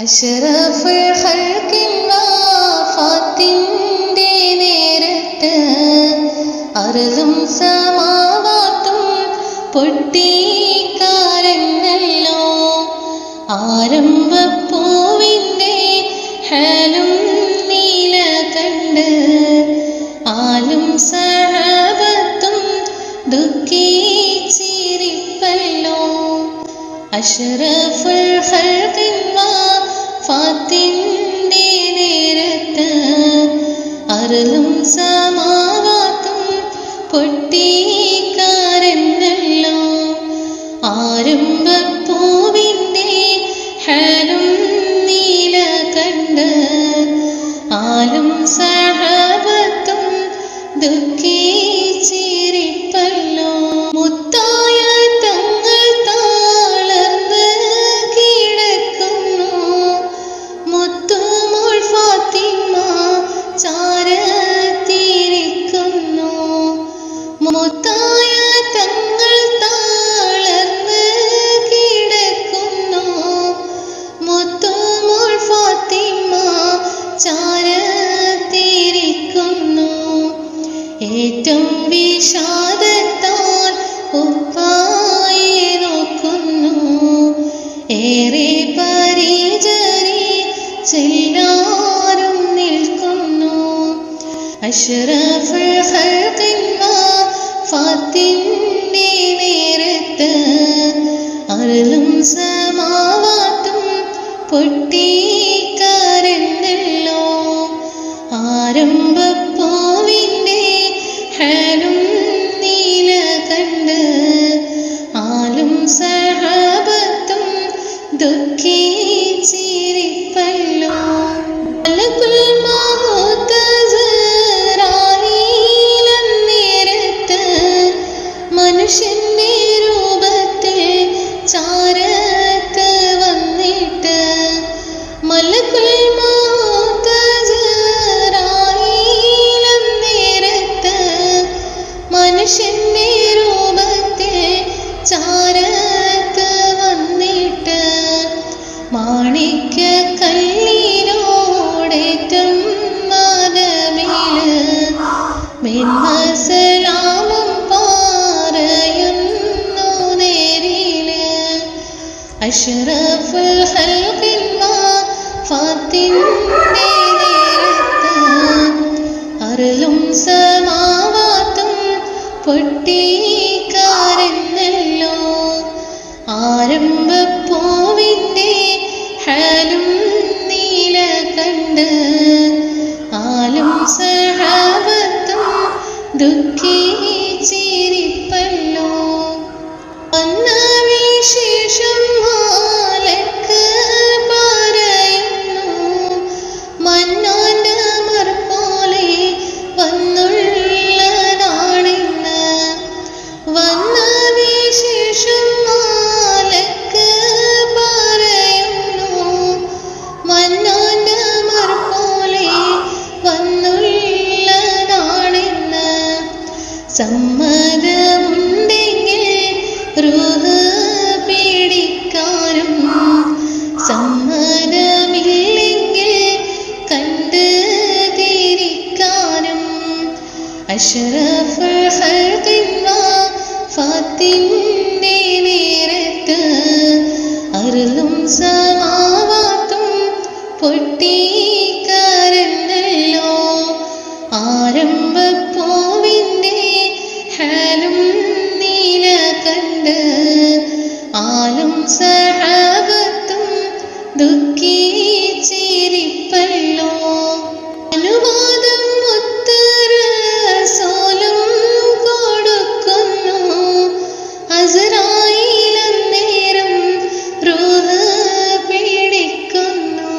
അഷ്റഫുൽ ഖൽഖിൻ വഫാത്തിൻ്റെ നേരത്ത് അർളും സമാവാത്തും പൊട്ടിക്കരഞ്ഞല്ലോ. ആരംഭപ്പൂവിൻ്റെ ഹാലും നീല കണ്ട് ആലും സഹാബത്തും ദുഃഖിച്ചിരിപ്പല്ലോ. അഷ്റഫുൽ ഖൽഖിൻ വഫാത്തിൻ്റെ നേരത്ത് അർളും സമാവാത്തും പൊട്ടിക്കരഞ്ഞല്ലോ. ആരംഭപ്പൂവിൻ്റെ ഹാലും നീല കണ്ട് ആലും സഹാബത്തും ദുഃഖിച്ചിരിപ്പല്ലോ. മുത്തായ തങ്ങൾ തളർന്ന് കിടക്കുന്നു. മുത്തുമോൾ ഫാത്തിമ ചാരത്തിരിക്കുന്നു. മുത്തായ തങ്ങൾ തളർന്ന് കിടക്കുന്നു. മുത്തുമോൾ ഫാത്തിമ ചാരത്തിരിക്കുന്നു. ഏറ്റവും വിഷാദത്താൽ ഉപ്പായെ നോക്കുന്നു. ഏറെ പരിചരിച്ചെല്ലാരും നിൽക്കുന്നു. അഷ്റഫുൽ ഖൽഖിൻ വഫാത്തിൻ്റെ നേരത്ത് അർളും സമാവാത്തും പൊട്ടിക്കരഞ്ഞല്ലോ. ആരംഭപ്പൂവിൻ്റെ ഹാലും നീല കണ്ട് ആലും സഹാബത്തും ദുഃഖിച്ചിരിപ്പല്ലോ. മലക്കുൽ മൗത്ത് അസ്റായീലന്നേരത്ത് മനുഷ്യൻ്റെ രൂപത്തിൽ ചാരത്ത് വന്നിട്ട് മലക്കുൽ മൗത്ത് അസ്റായീലന്നേരത്ത് മനുഷ്യൻ്റെ രൂപത്തിൽ ചാരത്ത് വന്നിട്ട് മാണിക്യ കല്ലിനോടേറ്റം മതമില് മെന്മസലാമും പറയുന്നു നേരില്. അഷ്റഫുൽ ഖൽഖിൻ വഫാത്തിൻ്റെ നേരത്ത് അർളും സമാവാത്തും പൊട്ടിക്കരഞ്ഞല്ലോ. ആരംഭപ്പൂവിൻ്റെ ഹാലും നീല കണ്ട് ആലും സഹാബത്തും ദുഃഖിച്ചിരിപ്പല്ലോ. വന്ന വിശേഷം മാലക്ക് പറയുന്നു. മന്നാൻ്റെ അമർ പോലെ വന്നുള്ളതാണിന്ന്. വന്ന വിശേഷം മാലക്ക് പറയുന്നു. മന്നാൻ്റെ അമർ പോലെ വന്നുള്ളതാണിന്ന്. സമ്മതമുണ്ടെങ്കിൽ റൂഹ് പിടിക്കാനും സമ്മതമില്ലെങ്കിൽ കണ്ട് തിരിക്കാനും. അഷ്റഫുൽ ഖൽഖിൻ വഫാത്തിൻ്റെ നേരത്ത് അർളും സമാവാത്തും പൊട്ടിക്കരഞ്ഞല്ലോ. ആരംഭപ്പൂവിൻ്റെ ഹാലും നീല കണ്ട് ആലും സഹാബത്തും ദുഃഖിച്ചിരിപ്പല്ലോ. അനുവാദം മുത്ത് റസൂലും കൊടുക്കുന്നു. അസ്റായീലന്നേരം റൂഹ് പിടിക്കുന്നു.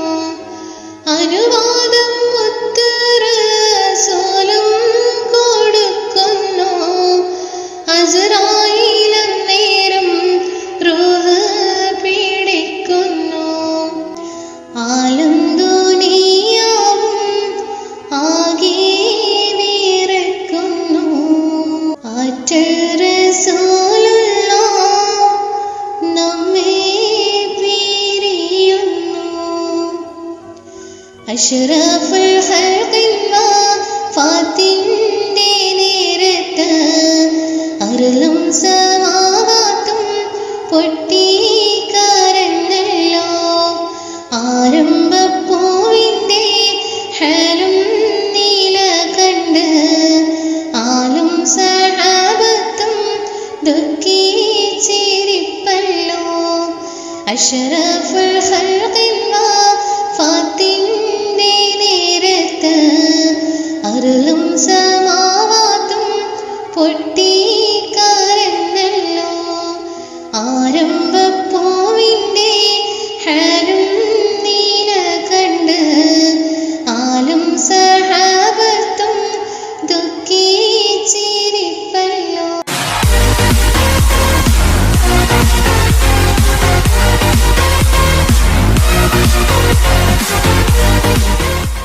അനുവാദം മുത്ത് റസൂലും കൊടുക്കുന്നു. അസ്റായീലന്നേരം റൂഹ് പിടിക്കുന്നു. ആലും ദുനിയാവും ആകെ വിറക്കുന്നു. ആറ്റൽ റസൂലുള്ളാഹ് നമ്മെ പിരിയുന്നു. അഷ്റഫുൽ ഖൽഖിൻ വഫാത്തിൻ്റെ നേരത്ത് അർളും സമാവാത്തും പൊട്ടിക്കരഞ്ഞല്ലോ. ആരംഭപ്പൂവിൻ്റെ ഹലും നീല കണ്ട് ആലും സഹാബത്തും ദുഃഖിച്ചിരിപ്പല്ലോ. അഷ്റഫുൽ